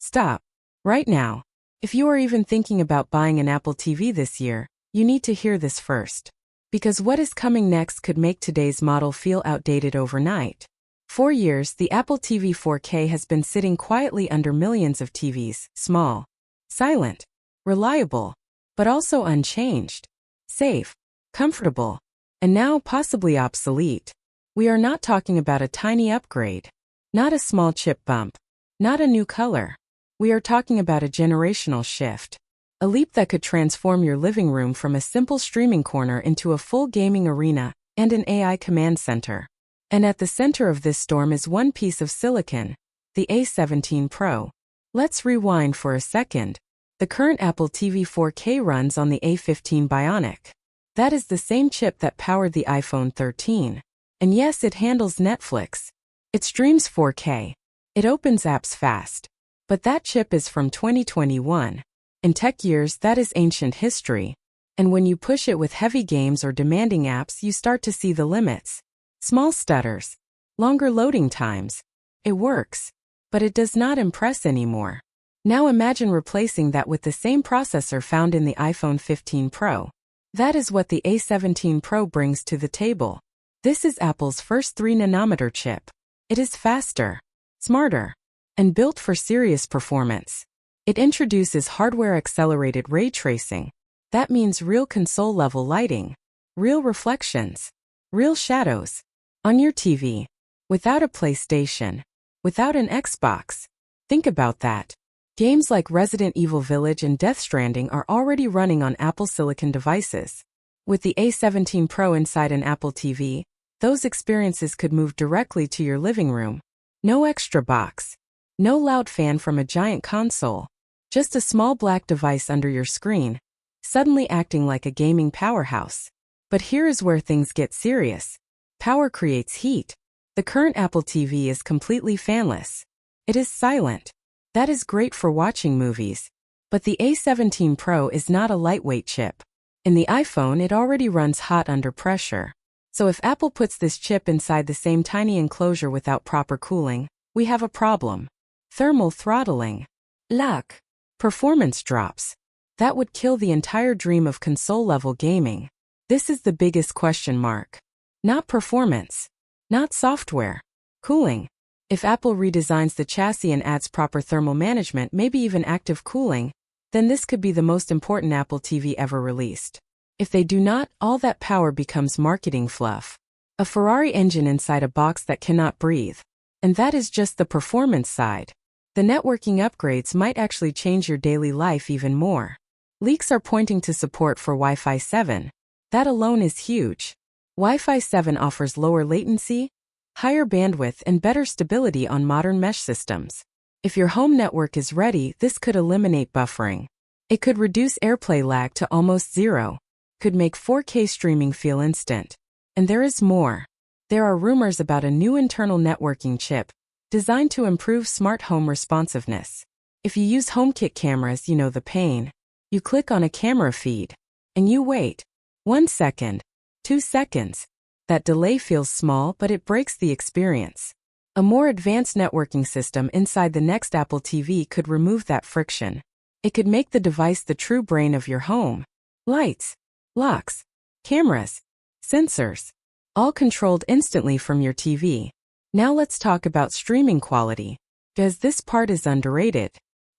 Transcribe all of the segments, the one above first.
Stop. Right now. If you are even thinking about buying an Apple TV this year, you need to hear this first. Because what is coming next could make today's model feel outdated overnight. For years, the Apple TV 4K has been sitting quietly under millions of TVs, small, silent, reliable, but also unchanged, safe, comfortable, and now possibly obsolete. We are not talking about a tiny upgrade, not a small chip bump, not a new color. We are talking about a generational shift. A leap that could transform your living room from a simple streaming corner into a full gaming arena and an AI command center. And at the center of this storm is one piece of silicon, the A17 Pro. Let's rewind for a second. The current Apple TV 4K runs on the A15 Bionic. That is the same chip that powered the iPhone 13. And yes, it handles Netflix. It streams 4K. It opens apps fast. But that chip is from 2021. In tech years, that is ancient history. And when you push it with heavy games or demanding apps, you start to see the limits. Small stutters, longer loading times. It works, but it does not impress anymore. Now imagine replacing that with the same processor found in the iPhone 15 Pro. That is what the A17 Pro brings to the table. This is Apple's first 3nm chip. It is faster, smarter, and built for serious performance. It introduces hardware-accelerated ray tracing. That means real console-level lighting, real reflections, real shadows. On your TV, without a PlayStation, without an Xbox. Think about that. Games like Resident Evil Village and Death Stranding are already running on Apple Silicon devices. With the A17 Pro inside an Apple TV, those experiences could move directly to your living room. No extra box. No loud fan from a giant console. Just a small black device under your screen, suddenly acting like a gaming powerhouse. But here is where things get serious. Power creates heat. The current Apple TV is completely fanless. It is silent. That is great for watching movies. But the A17 Pro is not a lightweight chip. In the iPhone, it already runs hot under pressure. So if Apple puts this chip inside the same tiny enclosure without proper cooling, we have a problem. Thermal throttling. Luck. Performance drops. That would kill the entire dream of console-level gaming. This is the biggest question mark. Not performance. Not software. Cooling. If Apple redesigns the chassis and adds proper thermal management, maybe even active cooling, then this could be the most important Apple TV ever released. If they do not, all that power becomes marketing fluff. A Ferrari engine inside a box that cannot breathe. And that is just the performance side. The networking upgrades might actually change your daily life even more. Leaks are pointing to support for Wi-Fi 7. That alone is huge. Wi-Fi 7 offers lower latency, higher bandwidth, and better stability on modern mesh systems. If your home network is ready, this could eliminate buffering. It could reduce AirPlay lag to almost zero. Could make 4K streaming feel instant. And there is more. There are rumors about a new internal networking chip, designed to improve smart home responsiveness. If you use HomeKit cameras, you know the pain. You click on a camera feed, and you wait. 1 second. 2 seconds. That delay feels small, but it breaks the experience. A more advanced networking system inside the next Apple TV could remove that friction. It could make the device the true brain of your home. Lights, locks, cameras, sensors, all controlled instantly from your TV. Now let's talk about streaming quality, because this part is underrated.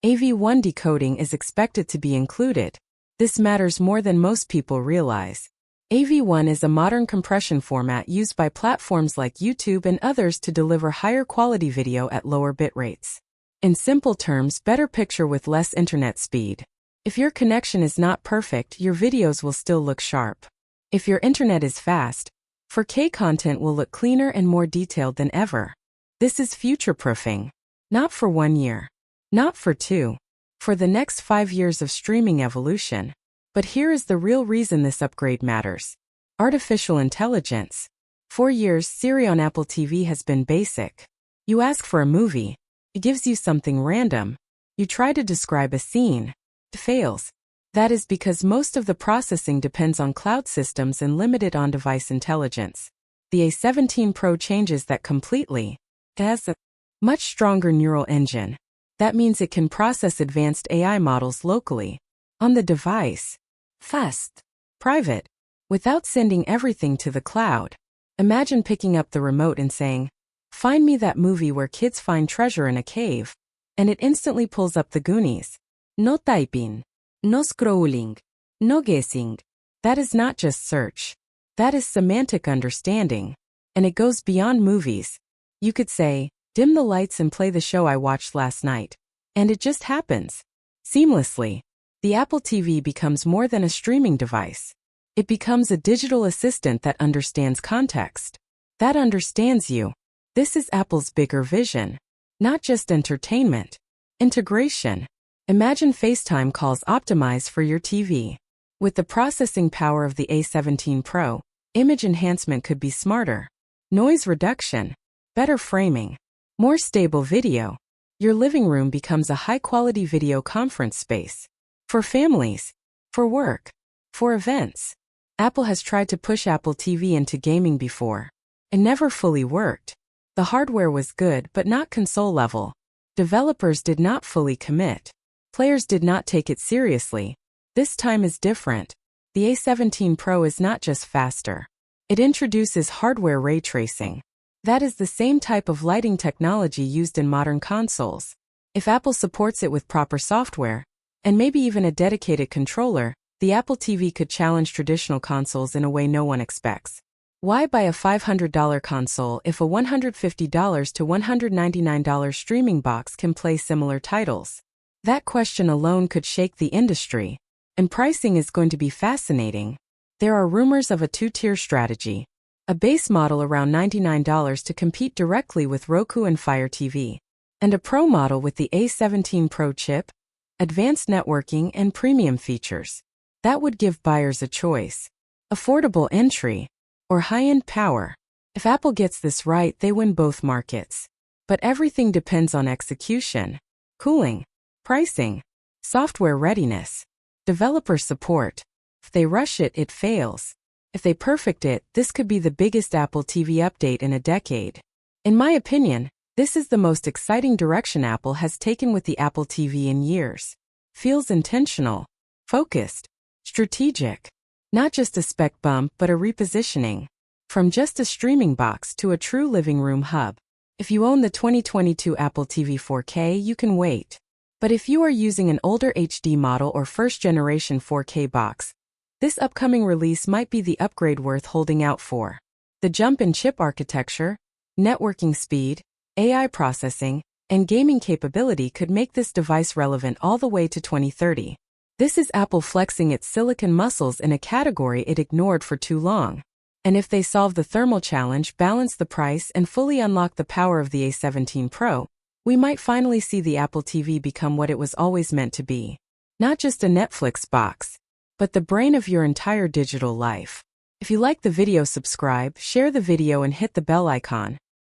AV1 decoding is expected to be included. This matters more than most people realize. AV1 is a modern compression format used by platforms like YouTube and others to deliver higher quality video at lower bit rates. In simple terms, better picture with less internet speed. If your connection is not perfect, your videos will still look sharp. If your internet is fast, 4K content will look cleaner and more detailed than ever. This is future-proofing. Not for 1 year. Not for 2. For the next 5 years of streaming evolution. But here is the real reason this upgrade matters. Artificial intelligence. For years, Siri on Apple TV has been basic. You ask for a movie. It gives you something random. You try to describe a scene. It fails. That is because most of the processing depends on cloud systems and limited on-device intelligence. The A17 Pro changes that completely. It has a much stronger neural engine. That means it can process advanced AI models locally, on the device, fast, private, without sending everything to the cloud. Imagine picking up the remote and saying, "Find me that movie where kids find treasure in a cave," and it instantly pulls up The Goonies. No typing, no scrolling, no guessing. That is not just search. That is semantic understanding. And it goes beyond movies. You could say, "Dim the lights and play the show I watched last night." And it just happens. Seamlessly. The Apple TV becomes more than a streaming device. It becomes a digital assistant that understands context. That understands you. This is Apple's bigger vision. Not just entertainment. Integration. Imagine FaceTime calls optimized for your TV. With the processing power of the A17 Pro, image enhancement could be smarter. Noise reduction. Better framing. More stable video. Your living room becomes a high-quality video conference space. For families. For work. For events. Apple has tried to push Apple TV into gaming before. It never fully worked. The hardware was good but not console level. Developers did not fully commit. Players did not take it seriously. This time is different. The A17 Pro is not just faster. It introduces hardware ray tracing. That is the same type of lighting technology used in modern consoles. If Apple supports it with proper software, and maybe even a dedicated controller, the Apple TV could challenge traditional consoles in a way no one expects. Why buy a $500 console if a $150 to $199 streaming box can play similar titles? That question alone could shake the industry. And pricing is going to be fascinating. There are rumors of a two-tier strategy. A base model around $99 to compete directly with Roku and Fire TV. And a Pro model with the A17 Pro chip, advanced networking, and premium features. That would give buyers a choice. Affordable entry, or high-end power. If Apple gets this right, they win both markets. But everything depends on execution, cooling, pricing, software readiness, developer support. If they rush it, it fails. If they perfect it, this could be the biggest Apple TV update in a decade. In my opinion, this is the most exciting direction Apple has taken with the Apple TV in years. Feels intentional, focused, strategic. Not just a spec bump but a repositioning. From just a streaming box to a true living room hub. If you own the 2022 Apple TV 4K, you can wait. But if you are using an older HD model or first-generation 4K box, this upcoming release might be the upgrade worth holding out for. The jump in chip architecture, networking speed, AI processing, and gaming capability could make this device relevant all the way to 2030. This is Apple flexing its silicon muscles in a category it ignored for too long. And if they solve the thermal challenge, balance the price, and fully unlock the power of the A17 Pro, we might finally see the Apple TV become what it was always meant to be. Not just a Netflix box, but the brain of your entire digital life. If you like the video, subscribe, share the video, and hit the bell icon.